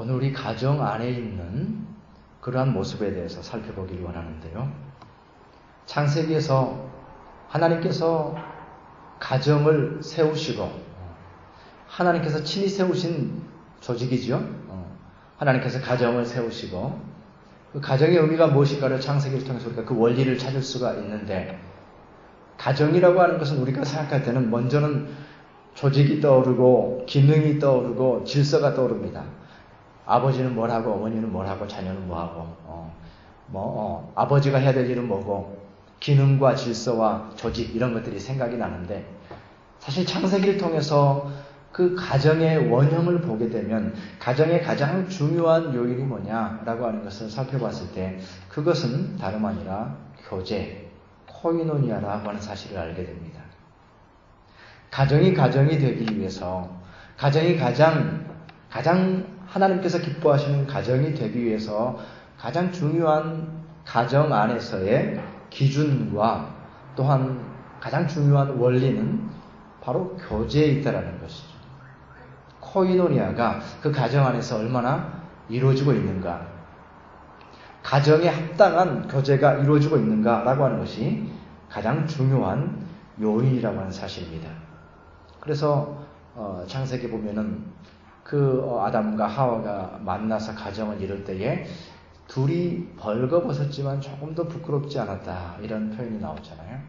오늘 우리 가정 안에 있는 그러한 모습에 대해서 살펴보기를 원하는데요. 창세기에서 하나님께서 가정을 세우시고 하나님께서 친히 세우신 조직이죠. 하나님께서 가정을 세우시고 그 가정의 의미가 무엇일까를 창세기를 통해서 우리가 그 원리를 찾을 수가 있는데, 가정이라고 하는 것은 우리가 생각할 때는 먼저는 조직이 떠오르고 기능이 떠오르고 질서가 떠오릅니다. 아버지는 뭘 하고 어머니는 뭘 하고 자녀는 뭐 하고 아버지가 해야 될 일은 뭐고 기능과 질서와 조직 이런 것들이 생각이 나는데, 사실 창세기를 통해서 그 가정의 원형을 보게 되면 가정의 가장 중요한 요일이 뭐냐라고 하는 것을 살펴봤을 때 그것은 다름 아니라 교제, 코이노니아라고 하는 사실을 알게 됩니다. 가정이 되기 위해서, 가정이 가장 하나님께서 기뻐하시는 가정이 되기 위해서 가장 중요한 가정 안에서의 기준과 또한 가장 중요한 원리는 바로 교제에 있다라는 것이죠. 코이노니아가 그 가정 안에서 얼마나 이루어지고 있는가, 가정에 합당한 교제가 이루어지고 있는가라고 하는 것이 가장 중요한 요인이라고 하는 사실입니다. 그래서 창세기 보면은 아담과 하와가 만나서 가정을 이룰 때에 둘이 벌거벗었지만 조금도 부끄럽지 않았다, 이런 표현이 나오잖아요.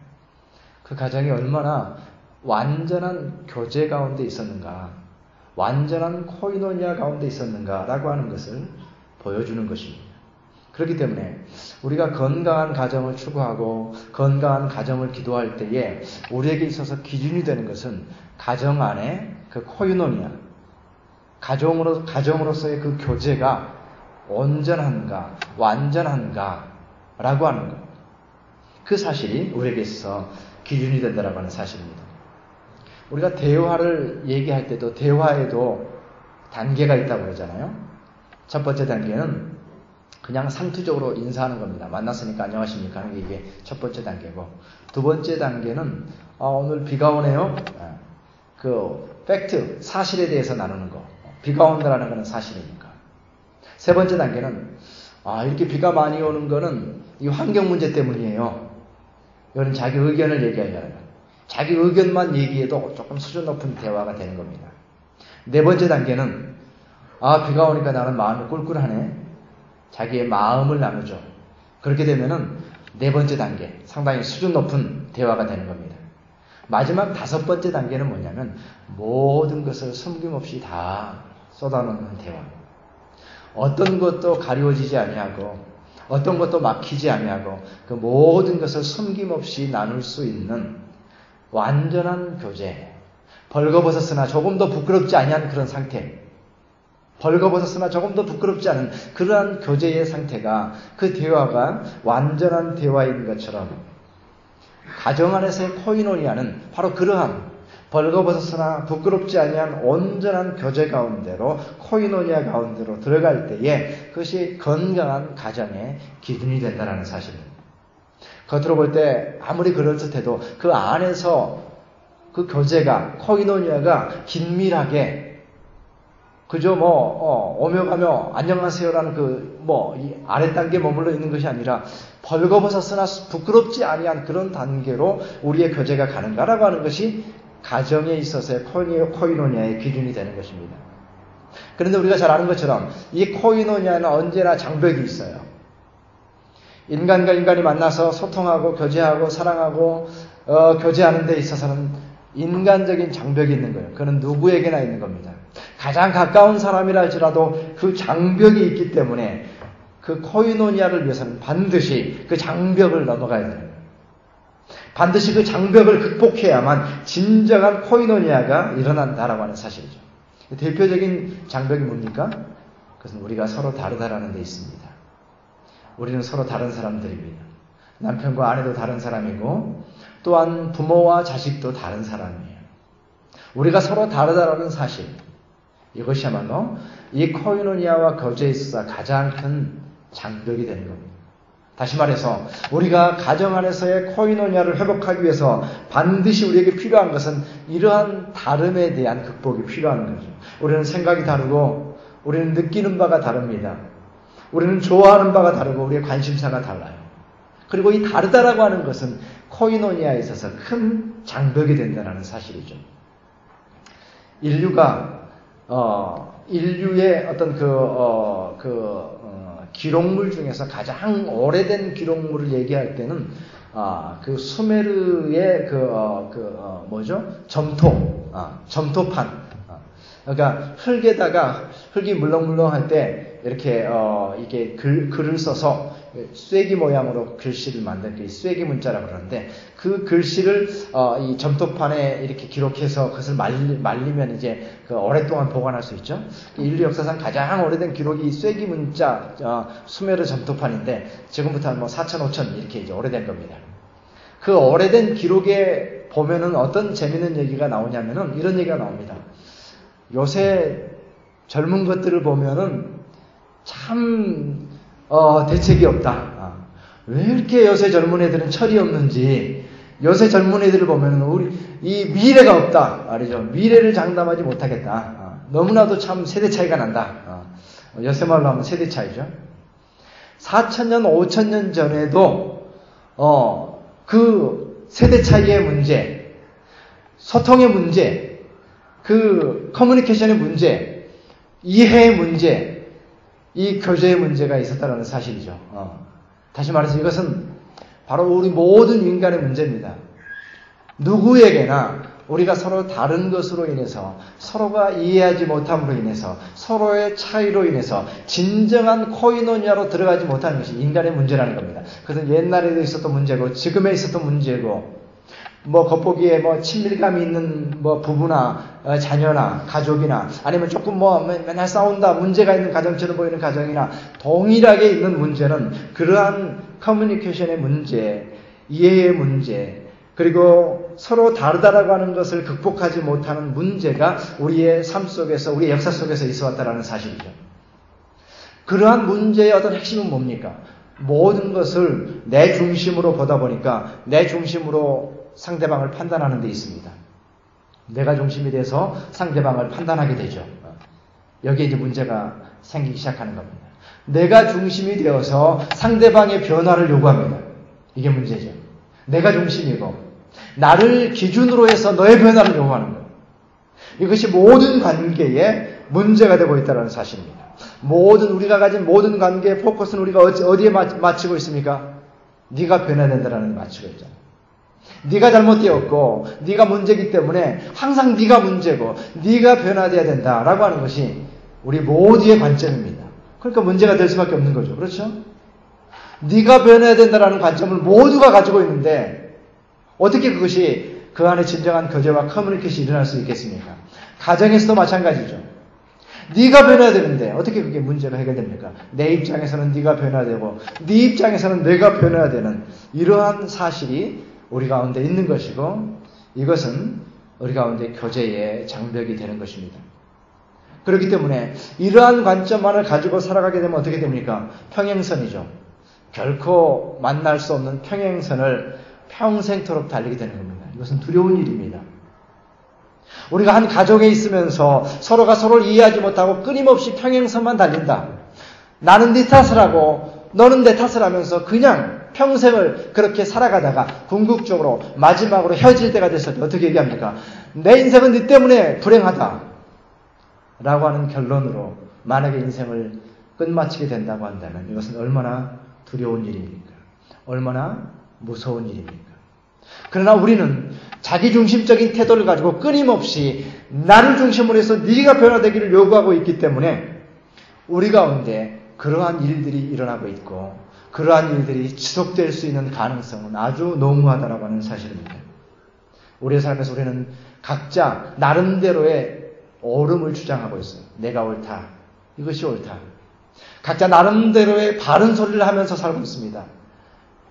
그 가정이 얼마나 완전한 교제 가운데 있었는가, 완전한 코이노니아 가운데 있었는가라고 하는 것을 보여주는 것입니다. 그렇기 때문에 우리가 건강한 가정을 추구하고 건강한 가정을 기도할 때에 우리에게 있어서 기준이 되는 것은 가정 안에 그 코이노니아, 가정으로서의 그 교제가 온전한가, 완전한가 라고 하는 것. 그 사실이 우리에게 있어서 기준이 된다라고 하는 사실입니다. 우리가 대화를 얘기할 때도 대화에도 단계가 있다고 그러잖아요. 첫 번째 단계는 그냥 상투적으로 인사하는 겁니다. 만났으니까 안녕하십니까 하는 게 이게 첫 번째 단계고, 두 번째 단계는 오늘 비가 오네요. 그 팩트, 사실에 대해서 나누는 거. 비가 온다라는 것은 사실이니까. 세 번째 단계는 이렇게 비가 많이 오는 거는 이 환경 문제 때문이에요. 이런 자기 의견을 얘기하잖아요. 자기 의견만 얘기해도 조금 수준 높은 대화가 되는 겁니다. 네 번째 단계는 비가 오니까 나는 마음이 꿀꿀하네. 자기의 마음을 나누죠. 그렇게 되면은 네 번째 단계, 상당히 수준 높은 대화가 되는 겁니다. 마지막 다섯 번째 단계는 뭐냐면 모든 것을 숨김없이 다 쏟아놓는 대화. 어떤 것도 가리워지지 아니하고 어떤 것도 막히지 아니하고 그 모든 것을 숨김없이 나눌 수 있는 완전한 교제, 벌거벗었으나 조금도 부끄럽지 아니한 그런 상태, 벌거벗었으나 조금도 부끄럽지 않은 그러한 교제의 상태가, 그 대화가 완전한 대화인 것처럼 가정 안에서의 코이노니아는 바로 그러한 벌거벗었으나 부끄럽지 아니한 온전한 교제 가운데로, 코이노니아 가운데로 들어갈 때에 그것이 건강한 가정의 기준이 된다는 사실입니다. 겉으로 볼 때 아무리 그럴듯해도 그 안에서 그 교제가, 코이노니아가 긴밀하게 그저 오며 가며 안녕하세요라는 이 아래 단계에 머물러 있는 것이 아니라 벌거벗었으나 부끄럽지 아니한 그런 단계로 우리의 교제가 가는가라고 하는 것이 가정에 있어서의 코이노니아의 기준이 되는 것입니다. 그런데 우리가 잘 아는 것처럼 이 코이노니아는 언제나 장벽이 있어요. 인간과 인간이 만나서 소통하고 교제하고 사랑하고 교제하는 데 있어서는 인간적인 장벽이 있는 거예요. 그건 누구에게나 있는 겁니다. 가장 가까운 사람이라 할지라도 그 장벽이 있기 때문에 그 코이노니아를 위해서는 반드시 그 장벽을 넘어가야 돼요. 반드시 그 장벽을 극복해야만 진정한 코이노니아가 일어난다라고 하는 사실이죠. 대표적인 장벽이 뭡니까? 그것은 우리가 서로 다르다라는 데 있습니다. 우리는 서로 다른 사람들입니다. 남편과 아내도 다른 사람이고 또한 부모와 자식도 다른 사람이에요. 우리가 서로 다르다라는 사실, 이것이야말로 이 코이노니아와 교제에 있어서 가장 큰 장벽이 되는 겁니다. 다시 말해서 우리가 가정 안에서의 코이노니아를 회복하기 위해서 반드시 우리에게 필요한 것은 이러한 다름에 대한 극복이 필요한 거죠. 우리는 생각이 다르고 우리는 느끼는 바가 다릅니다. 우리는 좋아하는 바가 다르고 우리의 관심사가 달라요. 그리고 이 다르다라고 하는 것은 코이노니아에 있어서 큰 장벽이 된다는 사실이죠. 인류의 어떤 기록물 중에서 가장 오래된 기록물을 얘기할 때는 그 수메르의 점토판. 그러니까 흙이 물렁물렁할 때 이렇게 이게 글을 써서 쐐기 모양으로 글씨를 만든 그 쐐기 문자라고 그러는데 그 글씨를 이 점토판에 이렇게 기록해서 그것을 말리면 이제 오랫동안 보관할 수 있죠. 인류 역사상 가장 오래된 기록이 쐐기 문자 수메르 점토판인데 지금부터 한 4,000, 5,000 이렇게 이제 오래된 겁니다. 그 오래된 기록에 보면은 어떤 재미있는 얘기가 나오냐면은 이런 얘기가 나옵니다. 요새 젊은 것들을 보면은 참 대책이 없다. 왜 이렇게 요새 젊은 애들은 철이 없는지, 요새 젊은 애들을 보면은 우리 이 미래가 없다. 말이죠. 미래를 장담하지 못하겠다. 너무나도 참 세대 차이가 난다. 요새 말로 하면 세대 차이죠. 4,000년, 5,000년 전에도 그 세대 차이의 문제, 소통의 문제, 그 커뮤니케이션의 문제, 이해의 문제, 이 교제의 문제가 있었다는 사실이죠. 다시 말해서 이것은 바로 우리 모든 인간의 문제입니다. 누구에게나 우리가 서로 다른 것으로 인해서 서로가 이해하지 못함으로 인해서 서로의 차이로 인해서 진정한 코이노니아로 들어가지 못하는 것이 인간의 문제라는 겁니다. 그것은 옛날에도 있었던 문제고 지금에 있었던 문제고 겉보기에 친밀감이 있는 부부나 자녀나 가족이나 아니면 조금 맨날 싸운다 문제가 있는 가정처럼 보이는 가정이나 동일하게 있는 문제는 그러한 커뮤니케이션의 문제, 이해의 문제, 그리고 서로 다르다라고 하는 것을 극복하지 못하는 문제가 우리의 삶 속에서, 우리의 역사 속에서 있어 왔다라는 사실이죠. 그러한 문제의 어떤 핵심은 뭡니까? 모든 것을 내 중심으로 보다 보니까 내 중심으로 상대방을 판단하는 데 있습니다. 내가 중심이 돼서 상대방을 판단하게 되죠. 여기에 이제 문제가 생기기 시작하는 겁니다. 내가 중심이 되어서 상대방의 변화를 요구합니다. 이게 문제죠. 내가 중심이고 나를 기준으로 해서 너의 변화를 요구하는 거예요. 이것이 모든 관계에 문제가 되고 있다는 사실입니다. 우리가 가진 모든 관계의 포커스는 우리가 어디에 맞추고 있습니까? 네가 변해야 된다는 데 맞추고 있잖아요. 네가 잘못되었고 네가 문제이기 때문에 항상 네가 문제고 네가 변화되어야 된다라고 하는 것이 우리 모두의 관점입니다. 그러니까 문제가 될 수밖에 없는 거죠. 그렇죠? 네가 변해야 된다라는 관점을 모두가 가지고 있는데 어떻게 그것이 그 안에 진정한 교제와 커뮤니케이션이 일어날 수 있겠습니까? 가정에서도 마찬가지죠. 네가 변해야 되는데 어떻게 그게 문제가 해결됩니까? 내 입장에서는 네가 변해야 되고 네 입장에서는 내가 변해야 되는 이러한 사실이 우리 가운데 있는 것이고 이것은 우리 가운데 교제의 장벽이 되는 것입니다. 그렇기 때문에 이러한 관점만을 가지고 살아가게 되면 어떻게 됩니까? 평행선이죠. 결코 만날 수 없는 평행선을 평생토록 달리게 되는 겁니다. 이것은 두려운 일입니다. 우리가 한 가족에 있으면서 서로가 서로를 이해하지 못하고 끊임없이 평행선만 달린다. 나는 네 탓을 하고 너는 내 탓을 하면서 그냥 평생을 그렇게 살아가다가 궁극적으로 마지막으로 헤어질 때가 됐을 때 어떻게 얘기합니까? 내 인생은 네 때문에 불행하다 라고 하는 결론으로 만약에 인생을 끝마치게 된다고 한다면 이것은 얼마나 두려운 일입니까? 얼마나 무서운 일입니까? 그러나 우리는 자기중심적인 태도를 가지고 끊임없이 나를 중심으로 해서 네가 변화되기를 요구하고 있기 때문에 우리 가운데 그러한 일들이 일어나고 있고 그러한 일들이 지속될 수 있는 가능성은 아주 농후하다라고 하는 사실입니다. 우리의 삶에서 우리는 각자 나름대로의 옳음을 주장하고 있어요. 내가 옳다. 이것이 옳다. 각자 나름대로의 바른 소리를 하면서 살고 있습니다.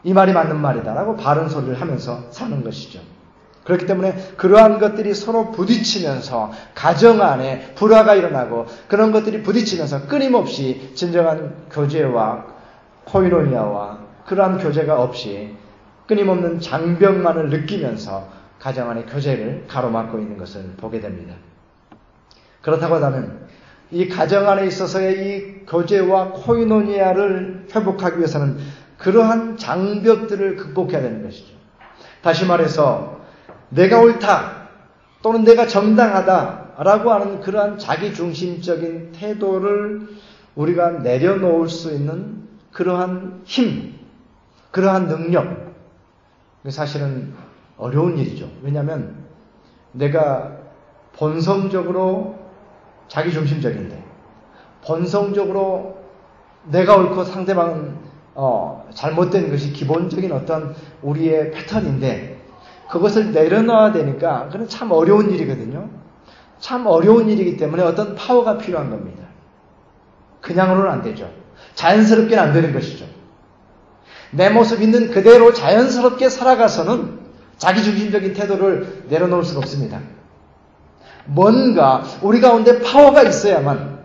이 말이 맞는 말이다 라고 바른 소리를 하면서 사는 것이죠. 그렇기 때문에 그러한 것들이 서로 부딪히면서 가정 안에 불화가 일어나고 그런 것들이 부딪히면서 끊임없이 진정한 교제와 코이노니아와 그러한 교제가 없이 끊임없는 장벽만을 느끼면서 가정 안의 교제를 가로막고 있는 것을 보게 됩니다. 그렇다고 하면 이 가정 안에 있어서의 이 교제와 코이노니아를 회복하기 위해서는 그러한 장벽들을 극복해야 되는 것이죠. 다시 말해서 내가 옳다 또는 내가 정당하다라고 하는 그러한 자기중심적인 태도를 우리가 내려놓을 수 있는 그러한 힘, 그러한 능력, 사실은 어려운 일이죠. 왜냐하면 내가 본성적으로 자기중심적인데 본성적으로 내가 옳고 상대방은 잘못된 것이 기본적인 어떤 우리의 패턴인데 그것을 내려놔야 되니까 그건 참 어려운 일이거든요. 참 어려운 일이기 때문에 어떤 파워가 필요한 겁니다. 그냥으로는 안 되죠. 자연스럽게는 안 되는 것이죠. 내 모습 있는 그대로 자연스럽게 살아가서는 자기중심적인 태도를 내려놓을 수가 없습니다. 뭔가 우리 가운데 파워가 있어야만,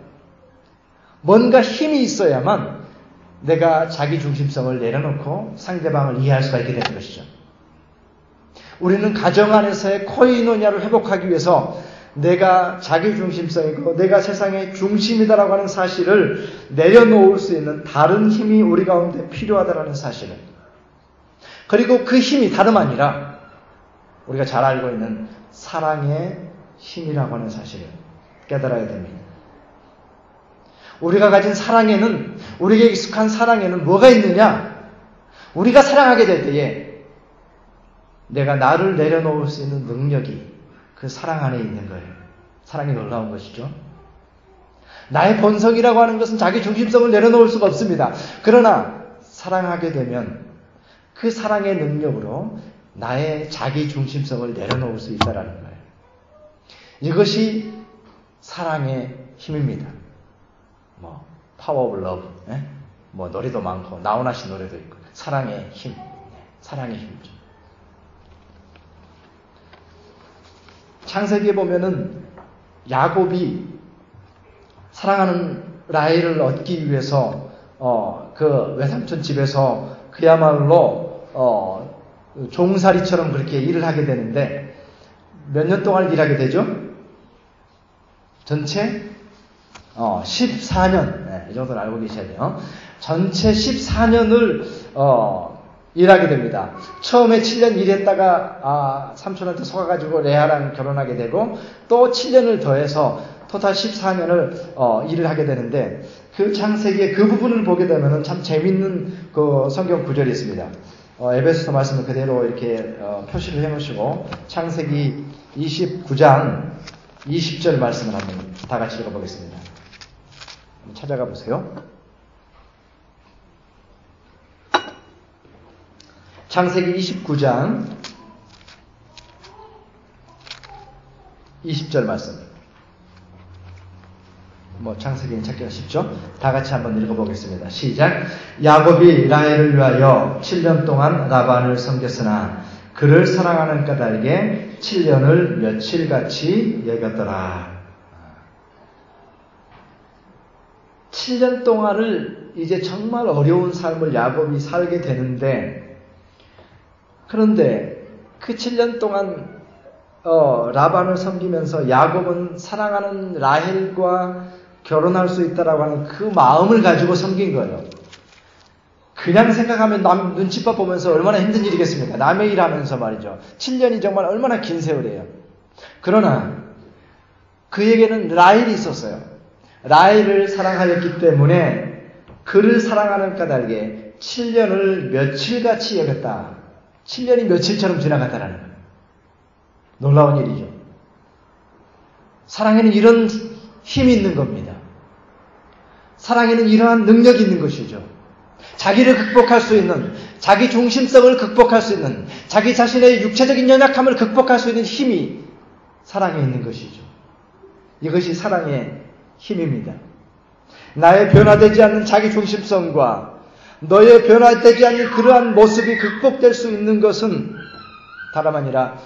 뭔가 힘이 있어야만 내가 자기중심성을 내려놓고 상대방을 이해할 수가 있게 되는 것이죠. 우리는 가정 안에서의 코이노니아를 회복하기 위해서 내가 자기중심성이고 내가 세상의 중심이다라고 하는 사실을 내려놓을 수 있는 다른 힘이 우리 가운데 필요하다라는 사실을, 그리고 그 힘이 다름 아니라 우리가 잘 알고 있는 사랑의 힘이라고 하는 사실을 깨달아야 됩니다. 우리가 가진 사랑에는, 우리에게 익숙한 사랑에는 뭐가 있느냐? 우리가 사랑하게 될 때에 내가 나를 내려놓을 수 있는 능력이 그 사랑 안에 있는 거예요. 사랑이 놀라운 것이죠. 나의 본성이라고 하는 것은 자기 중심성을 내려놓을 수가 없습니다. 그러나 사랑하게 되면 그 사랑의 능력으로 나의 자기 중심성을 내려놓을 수 있다라는 거예요. 이것이 사랑의 힘입니다. 파워 오브 러브, 노래도 많고 나훈아 씨 노래도 있고 사랑의 힘, 사랑의 힘이죠. 창세기에 보면은 야곱이 사랑하는 라헬을 얻기 위해서 그 외삼촌 집에서 그야말로 종살이처럼 그렇게 일을 하게 되는데 몇 년 동안 일하게 되죠? 전체 14년, 이 정도는 알고 계셔야 돼요. 전체 14년을 일하게 됩니다. 처음에 7년 일했다가 삼촌한테 속아가지고 레아랑 결혼하게 되고 또 7년을 더해서 토탈 14년을 일을 하게 되는데 그 창세기의 그 부분을 보게 되면 참 재밌는 그 성경 구절이 있습니다. 에베소서 말씀을 그대로 이렇게 표시를 해놓으시고 창세기 29장 20절 말씀을 한번 다 같이 읽어보겠습니다. 한번 찾아가 보세요. 창세기 29장 20절 말씀. 창세기는 찾기가 쉽죠? 다 같이 한번 읽어보겠습니다. 시작. 야곱이 라헬을 위하여 7년 동안 라반을 섬겼으나 그를 사랑하는 까닭에 7년을 며칠같이 여겼더라. 7년 동안을 이제 정말 어려운 삶을 야곱이 살게 되는데, 그런데 그 7년 동안 라반을 섬기면서 야곱은 사랑하는 라헬과 결혼할 수 있다라고 하는 그 마음을 가지고 섬긴 거예요. 그냥 생각하면 남 눈치밥 보면서 얼마나 힘든 일이겠습니까? 남의 일 하면서 말이죠. 7년이 정말 얼마나 긴 세월이에요. 그러나 그에게는 라헬이 있었어요. 라헬을 사랑하였기 때문에 그를 사랑하는 까닭에 7년을 며칠같이 여겼다. 7년이 며칠처럼 지나갔다라는 거예요. 놀라운 일이죠. 사랑에는 이런 힘이 있는 겁니다. 사랑에는 이러한 능력이 있는 것이죠. 자기를 극복할 수 있는, 자기 중심성을 극복할 수 있는, 자기 자신의 육체적인 연약함을 극복할 수 있는 힘이 사랑에 있는 것이죠. 이것이 사랑의 힘입니다. 나의 변화되지 않는 자기 중심성과 너의 변화되지 않는 그러한 모습이 극복될 수 있는 것은 다름 아니라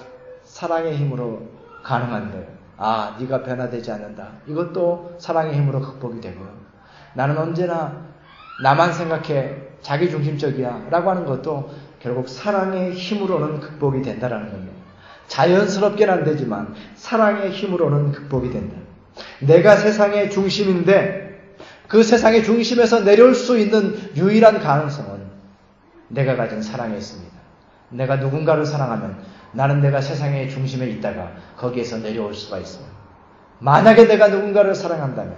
사랑의 힘으로 가능한 거예요. 아, 네가 변화되지 않는다. 이것도 사랑의 힘으로 극복이 되고요. 나는 언제나 나만 생각해 자기중심적이야 라고 하는 것도 결국 사랑의 힘으로는 극복이 된다는 겁니다. 자연스럽게는 안 되지만 사랑의 힘으로는 극복이 된다. 내가 세상의 중심인데 그 세상의 중심에서 내려올 수 있는 유일한 가능성은 내가 가진 사랑에 있습니다. 내가 누군가를 사랑하면 나는 내가 세상의 중심에 있다가 거기에서 내려올 수가 있어요. 만약에 내가 누군가를 사랑한다면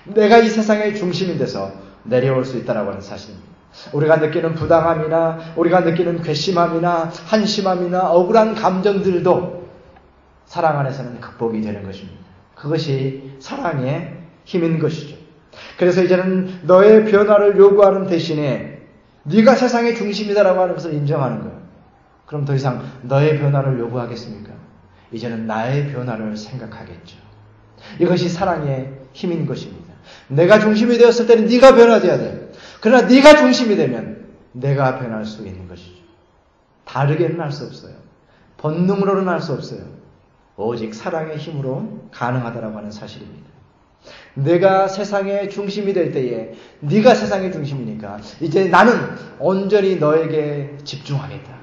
내가 이 세상의 중심이 돼서 내려올 수 있다라고 하는 사실입니다. 우리가 느끼는 부당함이나 우리가 느끼는 괘씸함이나 한심함이나 억울한 감정들도 사랑 안에서는 극복이 되는 것입니다. 그것이 사랑의 힘인 것이죠. 그래서 이제는 너의 변화를 요구하는 대신에 네가 세상의 중심이다라고 하는 것을 인정하는 거예요. 그럼 더 이상 너의 변화를 요구하겠습니까? 이제는 나의 변화를 생각하겠죠. 이것이 사랑의 힘인 것입니다. 내가 중심이 되었을 때는 네가 변화되어야 돼요. 그러나 네가 중심이 되면 내가 변할 수 있는 것이죠. 다르게는 할 수 없어요. 본능으로는 할 수 없어요. 오직 사랑의 힘으로 가능하다라고 하는 사실입니다. 내가 세상의 중심이 될 때에 네가 세상의 중심이니까 이제 나는 온전히 너에게 집중하겠다.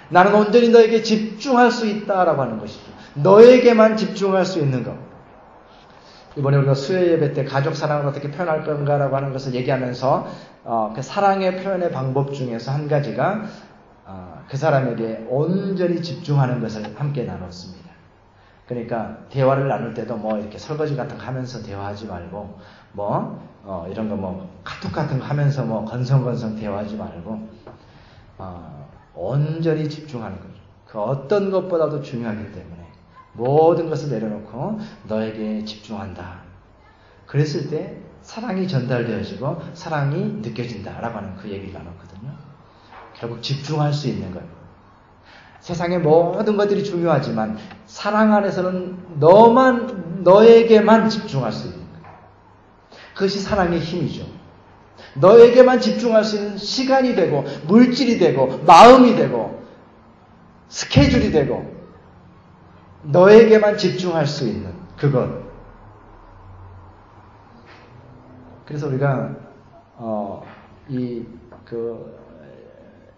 나는 온전히 너에게 집중할 수 있다라고 하는 것이죠. 너에게만 집중할 수 있는 것. 이번에 우리가 수요 예배 때 가족 사랑을 어떻게 표현할 건가라고 하는 것을 얘기하면서 그 사랑의 표현의 방법 중에서 한 가지가 그 사람에게 온전히 집중하는 것을 함께 나눴습니다. 그러니까 대화를 나눌 때도 뭐 이렇게 설거지 같은 거 하면서 대화하지 말고 이런 거 카톡 같은 거 하면서 건성건성 대화하지 말고 온전히 집중하는 거죠. 그 어떤 것보다도 중요하기 때문에 모든 것을 내려놓고 너에게 집중한다. 그랬을 때 사랑이 전달되어지고 사랑이 느껴진다라고 하는 그 얘기를 나눴거든요. 결국 집중할 수 있는 거예요. 세상의 모든 것들이 중요하지만 사랑 안에서는 너에게만 집중할 수 있는 거예요. 그것이 사랑의 힘이죠. 너에게만 집중할 수 있는 시간이 되고 물질이 되고 마음이 되고 스케줄이 되고 너에게만 집중할 수 있는 그것. 그래서 우리가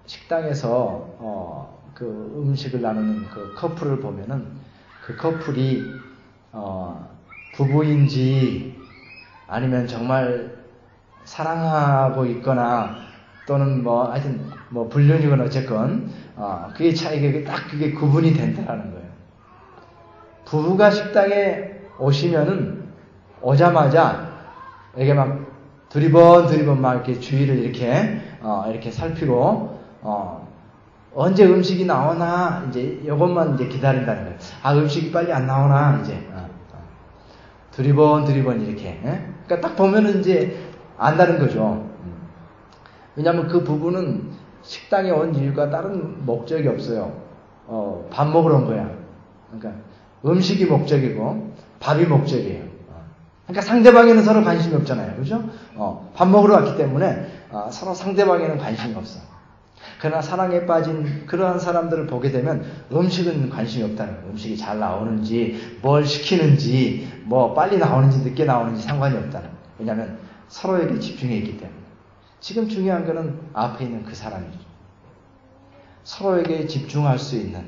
식당에서 그 음식을 나누는 그 커플을 보면은 그 커플이 부부인지 아니면 정말 사랑하고 있거나 또는 하여튼 불륜이거나 어쨌건 그게 차이가 딱 그게 구분이 된다라는 거예요. 부부가 식당에 오시면은 오자마자 이렇게 막 두리번 막 이렇게 주위를 이렇게 살피고 언제 음식이 나오나 이제 이것만 이제 기다린다는 거예요. 음식이 빨리 안 나오나 이제 두리번 이렇게. 그러니까 딱 보면은 이제 안다는 거죠. 왜냐하면 그 부부는 식당에 온 이유가 다른 목적이 없어요. 밥 먹으러 온 거야. 그러니까 음식이 목적이고 밥이 목적이에요. 그러니까 상대방에는 서로 관심이 없잖아요. 그죠? 밥 먹으러 왔기 때문에 서로 상대방에는 관심이 없어. 그러나 사랑에 빠진 그러한 사람들을 보게 되면 음식은 관심이 없다는 거예요. 음식이 잘 나오는지 뭘 시키는지 빨리 나오는지 늦게 나오는지 상관이 없다는 거예요. 왜냐하면 서로에게 집중해 있기 때문에. 지금 중요한 거는 앞에 있는 그 사람이죠. 서로에게 집중할 수 있는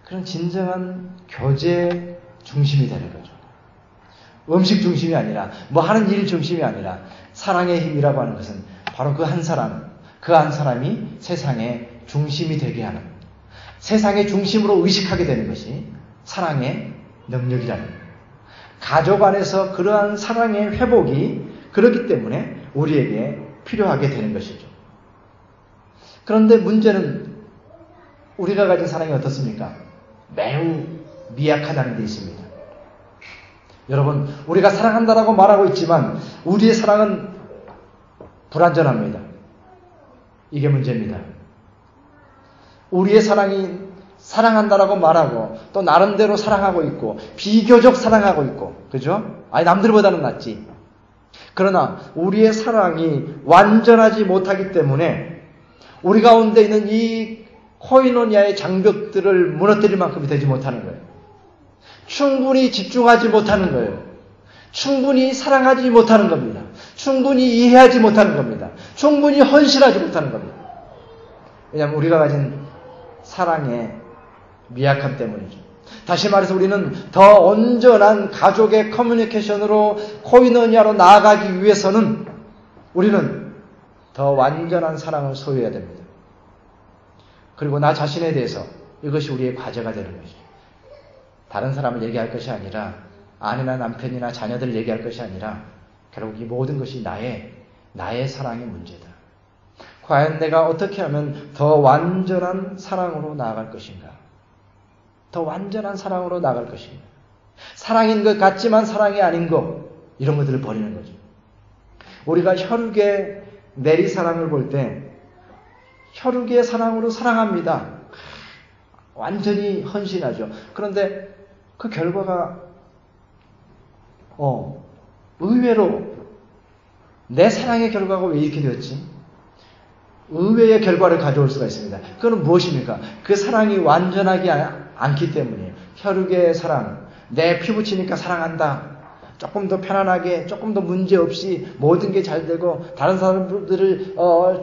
그런 진정한 교제 중심이 되는 거죠. 음식 중심이 아니라 하는 일 중심이 아니라 사랑의 힘이라고 하는 것은 바로 그 한 사람이 세상의 중심이 되게 하는, 세상의 중심으로 의식하게 되는 것이 사랑의 능력이라는 거예요. 가족 안에서 그러한 사랑의 회복이 그렇기 때문에 우리에게 필요하게 되는 것이죠. 그런데 문제는 우리가 가진 사랑이 어떻습니까? 매우 미약하다는 데 있습니다. 여러분, 우리가 사랑한다라고 말하고 있지만 우리의 사랑은 불완전합니다. 이게 문제입니다. 우리의 사랑이 사랑한다라고 말하고 또 나름대로 사랑하고 있고 비교적 사랑하고 있고, 그죠? 남들보다는 낫지. 그러나 우리의 사랑이 완전하지 못하기 때문에 우리 가운데 있는 이 코이노니아의 장벽들을 무너뜨릴 만큼이 되지 못하는 거예요. 충분히 집중하지 못하는 거예요. 충분히 사랑하지 못하는 겁니다. 충분히 이해하지 못하는 겁니다. 충분히 헌신하지 못하는 겁니다. 왜냐하면 우리가 가진 사랑의 미약함 때문이죠. 다시 말해서 우리는 더 온전한 가족의 커뮤니케이션으로 코이노니아로 나아가기 위해서는 우리는 더 완전한 사랑을 소유해야 됩니다. 그리고 나 자신에 대해서 이것이 우리의 과제가 되는 것이죠. 다른 사람을 얘기할 것이 아니라 아내나 남편이나 자녀들을 얘기할 것이 아니라 결국 이 모든 것이 나의 사랑의 문제다. 과연 내가 어떻게 하면 더 완전한 사랑으로 나아갈 것인가? 더 완전한 사랑으로 나아갈 것인가? 사랑인 것 같지만 사랑이 아닌 것, 이런 것들을 버리는 거죠. 우리가 혈육의 내리사랑을 볼 때 혈육의 사랑으로 사랑합니다. 완전히 헌신하죠. 그런데 그 결과가 의외로 내 사랑의 결과가 왜 이렇게 되었지? 의외의 결과를 가져올 수가 있습니다. 그건 무엇입니까? 그 사랑이 완전하지 않기 때문이에요. 혈육의 사랑, 내 피부 치니까 사랑한다. 조금 더 편안하게, 조금 더 문제없이 모든 게 잘 되고, 다른 사람들을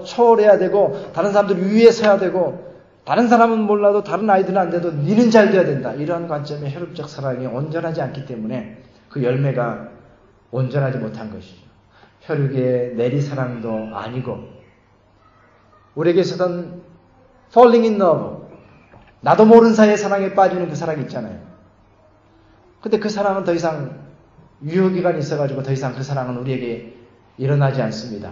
초월해야 되고, 다른 사람들 위에 서야 되고, 다른 사람은 몰라도 다른 아이들은 안 돼도 니는 잘 돼야 된다. 이러한 관점의 혈육적 사랑이 온전하지 않기 때문에 그 열매가 온전하지 못한 것이죠. 혈육의 내리사랑도 아니고 우리에게 있었던 falling in love, 나도 모르는 사이에 사랑에 빠지는 그 사랑이 있잖아요. 근데 그 사랑은 더 이상 유효기간이 있어가지고 더 이상 그 사랑은 우리에게 일어나지 않습니다.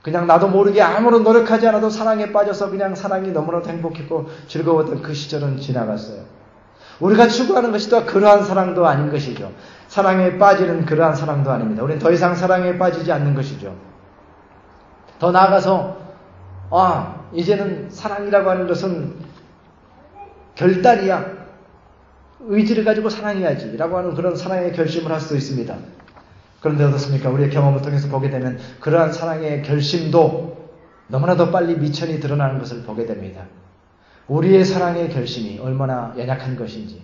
그냥 나도 모르게 아무런 노력하지 않아도 사랑에 빠져서 그냥 사랑이 너무나도 행복했고 즐거웠던 그 시절은 지나갔어요. 우리가 추구하는 것이 또 그러한 사랑도 아닌 것이죠. 사랑에 빠지는 그러한 사랑도 아닙니다. 우리는 더 이상 사랑에 빠지지 않는 것이죠. 더 나아가서 이제는 사랑이라고 하는 것은 결단이야. 의지를 가지고 사랑해야지 라고 하는 그런 사랑의 결심을 할 수도 있습니다. 그런데 어떻습니까? 우리의 경험을 통해서 보게 되면 그러한 사랑의 결심도 너무나도 빨리 미천이 드러나는 것을 보게 됩니다. 우리의 사랑의 결심이 얼마나 연약한 것인지,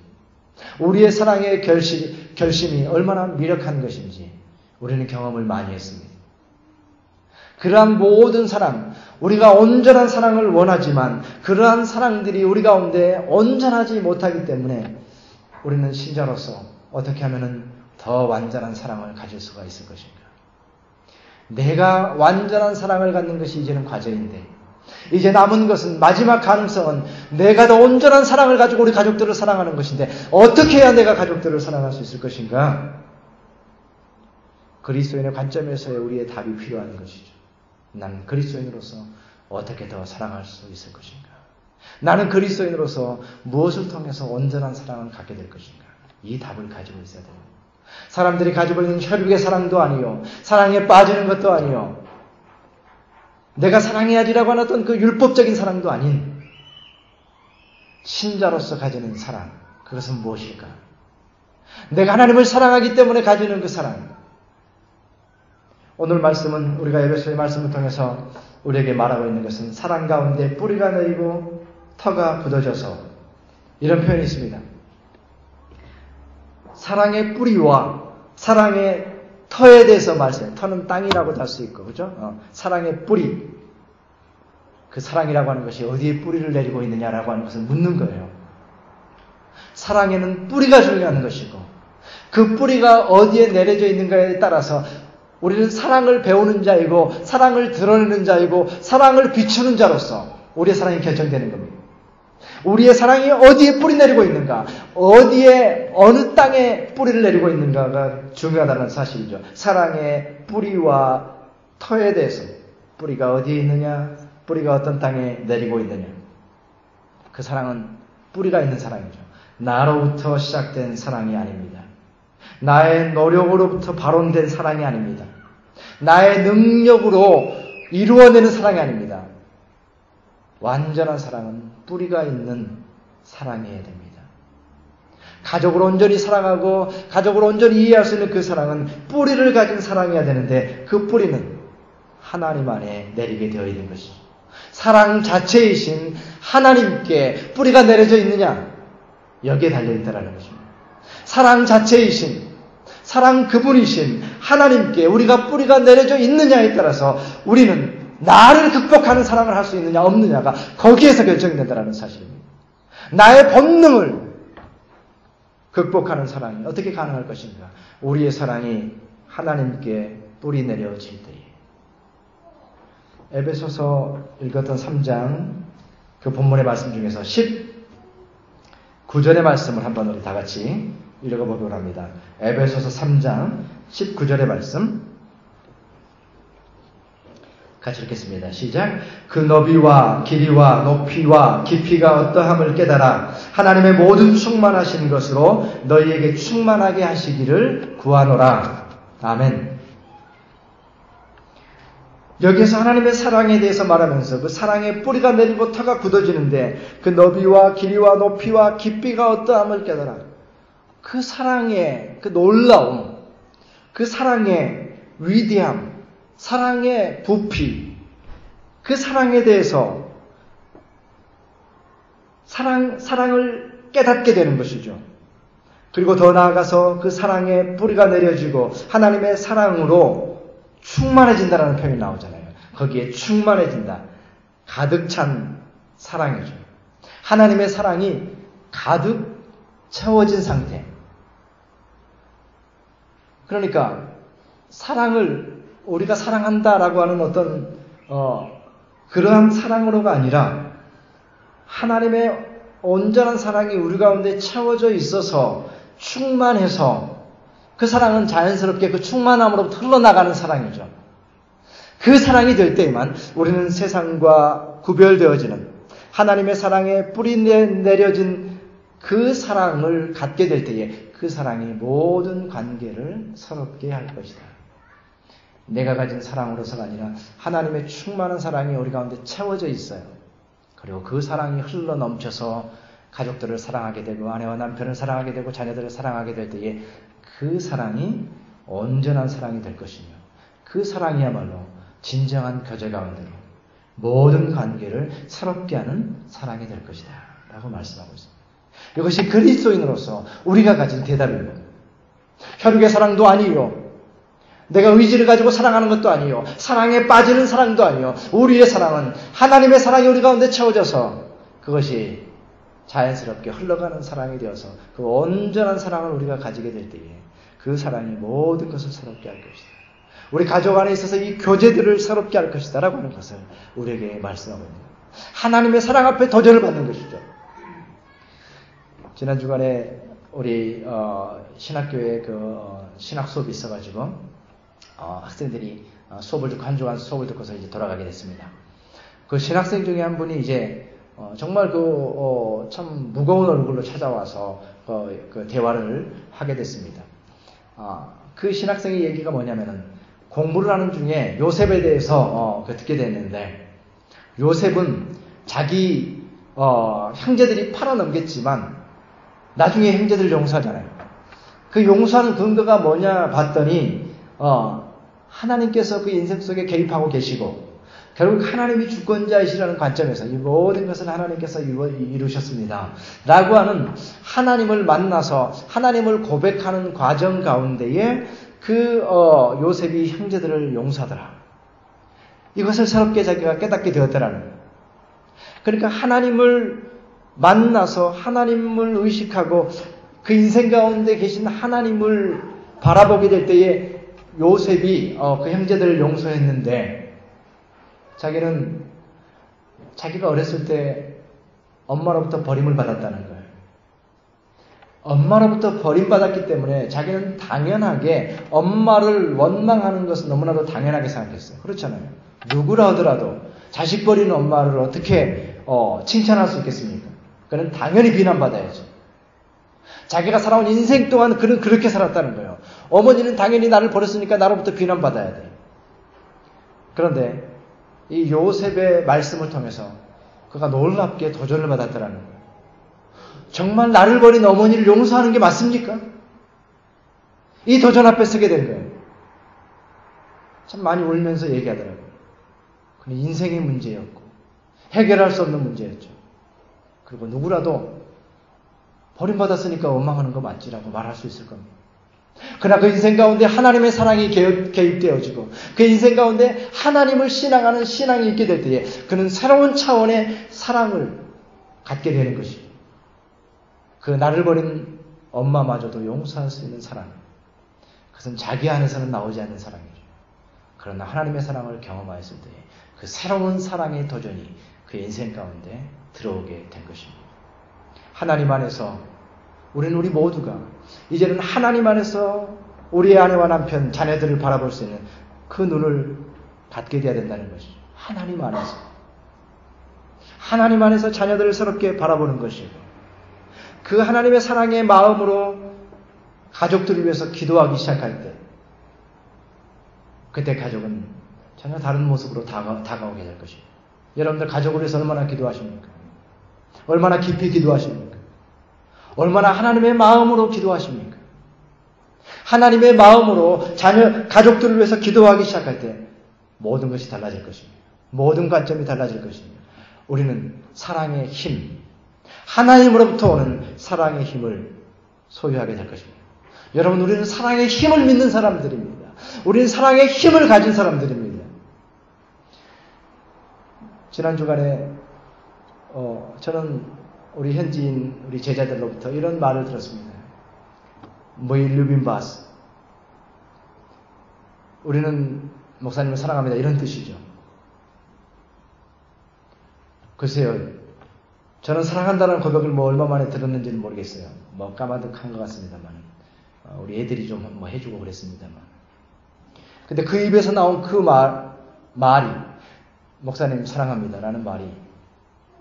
우리의 사랑의 결심이 얼마나 미력한 것인지 우리는 경험을 많이 했습니다. 그러한 모든 사랑, 우리가 온전한 사랑을 원하지만 그러한 사랑들이 우리 가운데 온전하지 못하기 때문에 우리는 신자로서 어떻게 하면 더 완전한 사랑을 가질 수가 있을 것인가? 내가 완전한 사랑을 갖는 것이 이제는 과제인데 이제 남은 것은 마지막 가능성은 내가 더 온전한 사랑을 가지고 우리 가족들을 사랑하는 것인데 어떻게 해야 내가 가족들을 사랑할 수 있을 것인가? 그리스도인의 관점에서의 우리의 답이 필요한 것이죠. 나는 그리스도인으로서 어떻게 더 사랑할 수 있을 것인가? 나는 그리스도인으로서 무엇을 통해서 온전한 사랑을 갖게 될 것인가? 이 답을 가지고 있어야 됩니다. 사람들이 가지고 있는 혈육의 사랑도 아니요, 사랑에 빠지는 것도 아니요, 내가 사랑해야지라고 하는 어떤 그 율법적인 사랑도 아닌 신자로서 가지는 사랑, 그것은 무엇일까? 내가 하나님을 사랑하기 때문에 가지는 그 사랑. 오늘 말씀은 우리가 에베소의 말씀을 통해서 우리에게 말하고 있는 것은 사랑 가운데 뿌리가 내리고 터가 굳어져서 이런 표현이 있습니다. 사랑의 뿌리와 사랑의 터에 대해서 말씀해요. 터는 땅이라고도 할 수 있고, 그죠? 사랑의 뿌리. 그 사랑이라고 하는 것이 어디에 뿌리를 내리고 있느냐라고 하는 것을 묻는 거예요. 사랑에는 뿌리가 중요한 것이고, 그 뿌리가 어디에 내려져 있는가에 따라서 우리는 사랑을 배우는 자이고, 사랑을 드러내는 자이고, 사랑을 비추는 자로서 우리의 사랑이 결정되는 겁니다. 우리의 사랑이 어디에 뿌리 내리고 있는가, 어디에 어느 땅에 뿌리를 내리고 있는가가 중요하다는 사실이죠. 사랑의 뿌리와 터에 대해서 뿌리가 어디에 있느냐, 뿌리가 어떤 땅에 내리고 있느냐. 그 사랑은 뿌리가 있는 사랑이죠. 나로부터 시작된 사랑이 아닙니다. 나의 노력으로부터 발원된 사랑이 아닙니다. 나의 능력으로 이루어내는 사랑이 아닙니다. 완전한 사랑은 뿌리가 있는 사랑이어야 됩니다. 가족을 온전히 사랑하고 가족을 온전히 이해할 수 있는 그 사랑은 뿌리를 가진 사랑이어야 되는데 그 뿌리는 하나님 안에 내리게 되어 있는 것이죠. 사랑 자체이신 하나님께 뿌리가 내려져 있느냐? 여기에 달려있다라는 것입니다. 사랑 자체이신, 사랑 그분이신 하나님께 우리가 뿌리가 내려져 있느냐에 따라서 우리는 나를 극복하는 사랑을 할 수 있느냐 없느냐가 거기에서 결정된다는 사실입니다. 나의 본능을 극복하는 사랑이 어떻게 가능할 것인가? 우리의 사랑이 하나님께 뿌리 내려질 때에. 에베소서 읽었던 3장 그 본문의 말씀 중에서 19절의 말씀을 한번 우리 다 같이 읽어보도록 합니다. 에베소서 3장 19절의 말씀 같이 읽겠습니다. 시작. 그 너비와 길이와 높이와 깊이가 어떠함을 깨달아 하나님의 모든 충만하신 것으로 너희에게 충만하게 하시기를 구하노라. 아멘. 여기에서 하나님의 사랑에 대해서 말하면서 그 사랑의 뿌리가 내리고 터가 굳어지는데 그 너비와 길이와 높이와 깊이가 어떠함을 깨달아. 그 사랑의 그 놀라움, 그 사랑의 위대함, 사랑의 부피, 그 사랑에 대해서 사랑을 깨닫게 되는 것이죠. 그리고 더 나아가서 그 사랑의 뿌리가 내려지고 하나님의 사랑으로 충만해진다라는 표현이 나오잖아요. 거기에 충만해진다. 가득 찬 사랑이죠. 하나님의 사랑이 가득 채워진 상태. 그러니까 사랑을 우리가 사랑한다라고 하는 어떤 그러한 사랑으로가 아니라 하나님의 온전한 사랑이 우리 가운데 채워져 있어서 충만해서 그 사랑은 자연스럽게 그 충만함으로부터 흘러나가는 사랑이죠. 그 사랑이 될 때에만 우리는 세상과 구별되어지는 하나님의 사랑에 뿌리 내려진 그 사랑을 갖게 될 때에 그 사랑이 모든 관계를 서럽게 할 것이다. 내가 가진 사랑으로서가 아니라 하나님의 충만한 사랑이 우리 가운데 채워져 있어요. 그리고 그 사랑이 흘러 넘쳐서 가족들을 사랑하게 되고 아내와 남편을 사랑하게 되고 자녀들을 사랑하게 될 때에 그 사랑이 온전한 사랑이 될 것이며 그 사랑이야말로 진정한 교제 가운데로 모든 관계를 새롭게 하는 사랑이 될 것이다 라고 말씀하고 있습니다. 이것이 그리스도인으로서 우리가 가진 대답입니다. 혈육의 사랑도 아니요, 내가 의지를 가지고 사랑하는 것도 아니요, 사랑에 빠지는 사랑도 아니요, 우리의 사랑은 하나님의 사랑이 우리 가운데 채워져서 그것이 자연스럽게 흘러가는 사랑이 되어서 그 온전한 사랑을 우리가 가지게 될 때에 그 사랑이 모든 것을 새롭게 할 것이다. 우리 가족 안에 있어서 이 교제들을 새롭게 할 것이다 라고 하는 것을 우리에게 말씀하고 있는 거예요. 하나님의 사랑 앞에 도전을 받는 것이죠. 지난 주간에 우리 신학교에 신학 수업이 있어가지고 학생들이 수업을 듣고 한 주간 수업을 듣고서 이제 돌아가게 됐습니다. 그 신학생 중에 한 분이 이제 정말 참 무거운 얼굴로 찾아와서 그 대화를 하게 됐습니다. 그 신학생의 얘기가 뭐냐면은 공부를 하는 중에 요셉에 대해서 듣게 됐는데, 요셉은 자기 형제들이 팔아넘겼지만 나중에 형제들 용서하잖아요. 그 용서하는 근거가 뭐냐 봤더니 하나님께서 그 인생 속에 개입하고 계시고 결국 하나님이 주권자이시라는 관점에서 이 모든 것을 하나님께서 이루셨습니다 라고 하는 하나님을 만나서 하나님을 고백하는 과정 가운데에 그 요셉이 형제들을 용서하더라. 이것을 새롭게 자기가 깨닫게 되었더라는 거예요. 그러니까 하나님을 만나서 하나님을 의식하고 그 인생 가운데 계신 하나님을 바라보게 될 때에 요셉이 그 형제들을 용서했는데, 자기는 자기가 어렸을 때 엄마로부터 버림을 받았다는 거예요. 엄마로부터 버림받았기 때문에 자기는 당연하게 엄마를 원망하는 것은 너무나도 당연하게 생각했어요. 그렇잖아요. 누구라 하더라도 자식 버리는 엄마를 어떻게 칭찬할 수 있겠습니까? 그는 당연히 비난받아야죠. 자기가 살아온 인생 동안 그는 그렇게 살았다는 거예요. 어머니는 당연히 나를 버렸으니까 나로부터 비난받아야 돼. 그런데 이 요셉의 말씀을 통해서 그가 놀랍게 도전을 받았더라는 거예요. 정말 나를 버린 어머니를 용서하는 게 맞습니까? 이 도전 앞에 서게 된 거예요. 참 많이 울면서 얘기하더라고요. 그는 인생의 문제였고 해결할 수 없는 문제였죠. 그리고 누구라도 버림받았으니까 원망하는 거 맞지라고 말할 수 있을 겁니다. 그러나 그 인생 가운데 하나님의 사랑이 개입되어지고 그 인생 가운데 하나님을 신앙하는 신앙이 있게 될 때에 그는 새로운 차원의 사랑을 갖게 되는 것이죠. 그 나를 버린 엄마마저도 용서할 수 있는 사랑. 그것은 자기 안에서는 나오지 않는 사랑이죠. 그러나 하나님의 사랑을 경험하였을 때 그 새로운 사랑의 도전이 그의 인생 가운데 들어오게 된 것입니다. 하나님 안에서 우리 모두가 이제는 하나님 안에서 우리의 아내와 남편, 자녀들을 바라볼 수 있는 그 눈을 갖게 되어야 된다는 것이죠. 하나님 안에서. 하나님 안에서 자녀들을 새롭게 바라보는 것이고 그 하나님의 사랑의 마음으로 가족들을 위해서 기도하기 시작할 때 그때 가족은 전혀 다른 모습으로 다가오게 될 것입니다. 여러분들 가족을 위해서 얼마나 기도하십니까? 얼마나 깊이 기도하십니까? 얼마나 하나님의 마음으로 기도하십니까? 하나님의 마음으로 가족들을 위해서 기도하기 시작할 때 모든 것이 달라질 것입니다. 모든 관점이 달라질 것입니다. 우리는 사랑의 힘, 하나님으로부터 오는 사랑의 힘을 소유하게 될 것입니다. 여러분, 우리는 사랑의 힘을 믿는 사람들입니다. 우리는 사랑의 힘을 가진 사람들입니다. 지난 주간에 저는 우리 현지인, 우리 제자들로부터 이런 말을 들었습니다. 뭐이 르빈바스. 우리는 목사님을 사랑합니다. 이런 뜻이죠. 글쎄요. 저는 사랑한다는 고백을 얼마 만에 들었는지는 모르겠어요. 까마득한 것 같습니다만. 우리 애들이 좀 해주고 그랬습니다만. 근데 그 입에서 나온 그 말이 목사님 사랑합니다 라는 말이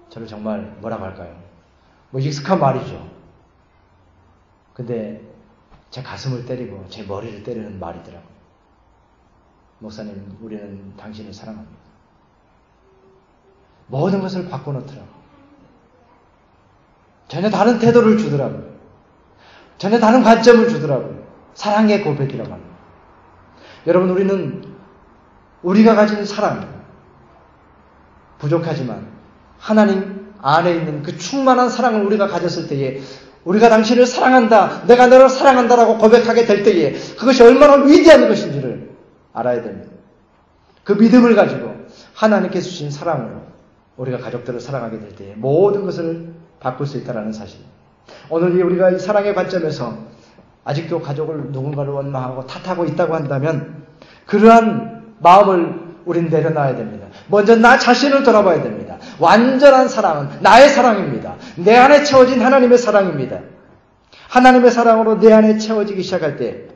저를 정말 뭐라고 할까요? 익숙한 말이죠. 근데 제 가슴을 때리고 제 머리를 때리는 말이더라고요. 목사님, 우리는 당신을 사랑합니다. 모든 것을 바꿔놓더라고요. 전혀 다른 태도를 주더라고요. 전혀 다른 관점을 주더라고요. 사랑의 고백이라고 합니다. 여러분, 우리가 가진 사랑, 부족하지만 하나님 안에 있는 그 충만한 사랑을 우리가 가졌을 때에 우리가 당신을 사랑한다, 내가 너를 사랑한다라고 고백하게 될 때에 그것이 얼마나 위대한 것인지를 알아야 됩니다. 그 믿음을 가지고 하나님께서 주신 사랑으로 우리가 가족들을 사랑하게 될 때에 모든 것을 바꿀 수 있다는 사실. 오늘 우리가 이 사랑의 관점에서 아직도 가족을 누군가를 원망하고 탓하고 있다고 한다면 그러한 마음을 우린 내려놔야 됩니다. 먼저 나 자신을 돌아봐야 됩니다. 완전한 사랑은 나의 사랑입니다. 내 안에 채워진 하나님의 사랑입니다. 하나님의 사랑으로 내 안에 채워지기 시작할 때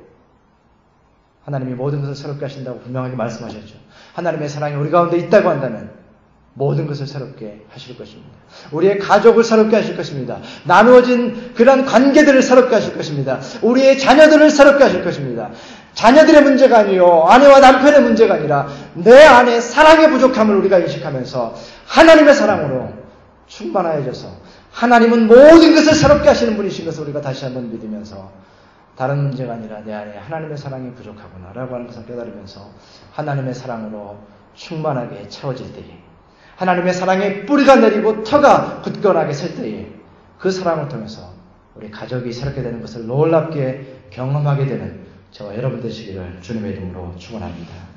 하나님이 모든 것을 새롭게 하신다고 분명하게 말씀하셨죠. 하나님의 사랑이 우리 가운데 있다고 한다면 모든 것을 새롭게 하실 것입니다. 우리의 가족을 새롭게 하실 것입니다. 나누어진 그런 관계들을 새롭게 하실 것입니다. 우리의 자녀들을 새롭게 하실 것입니다. 자녀들의 문제가 아니요, 아내와 남편의 문제가 아니라 내 안에 사랑의 부족함을 우리가 인식하면서 하나님의 사랑으로 충만하여져서 하나님은 모든 것을 새롭게 하시는 분이신 것을 우리가 다시 한번 믿으면서 다른 문제가 아니라 내 안에 하나님의 사랑이 부족하구나 라고 하는 것을 깨달으면서 하나님의 사랑으로 충만하게 채워질 때에 하나님의 사랑의 뿌리가 내리고 터가 굳건하게 설 때에 그 사랑을 통해서 우리 가족이 새롭게 되는 것을 놀랍게 경험하게 되는 저와 여러분 되시기를 주님의 이름으로 축원합니다.